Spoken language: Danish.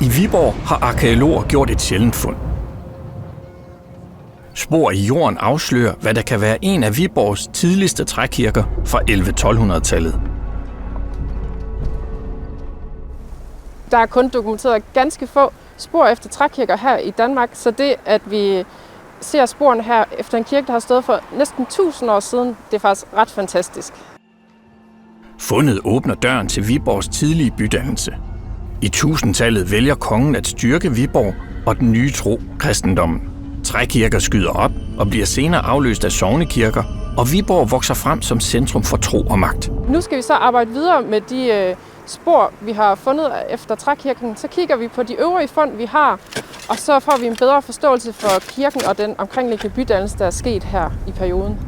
I Viborg har arkæologer gjort et sjældent fund. Spor i jorden afslører, hvad der kan være en af Viborgs tidligste trækirker fra 1100-1200-tallet. Der er kun dokumenteret ganske få spor efter trækirker her i Danmark, så det, at vi ser sporene her efter en kirke, der har stået for næsten 1000 år siden, det er faktisk ret fantastisk. Fundet åbner døren til Viborgs tidlige bydannelse. I 1000-tallet vælger kongen at styrke Viborg og den nye tro, kristendommen. Trækirker skyder op og bliver senere afløst af sognekirker, og Viborg vokser frem som centrum for tro og magt. Nu skal vi så arbejde videre med de spor, vi har fundet efter trækirken. Så kigger vi på de øvrige fund, vi har, og så får vi en bedre forståelse for kirken og den omkringliggende bydannelse, der er sket her i perioden.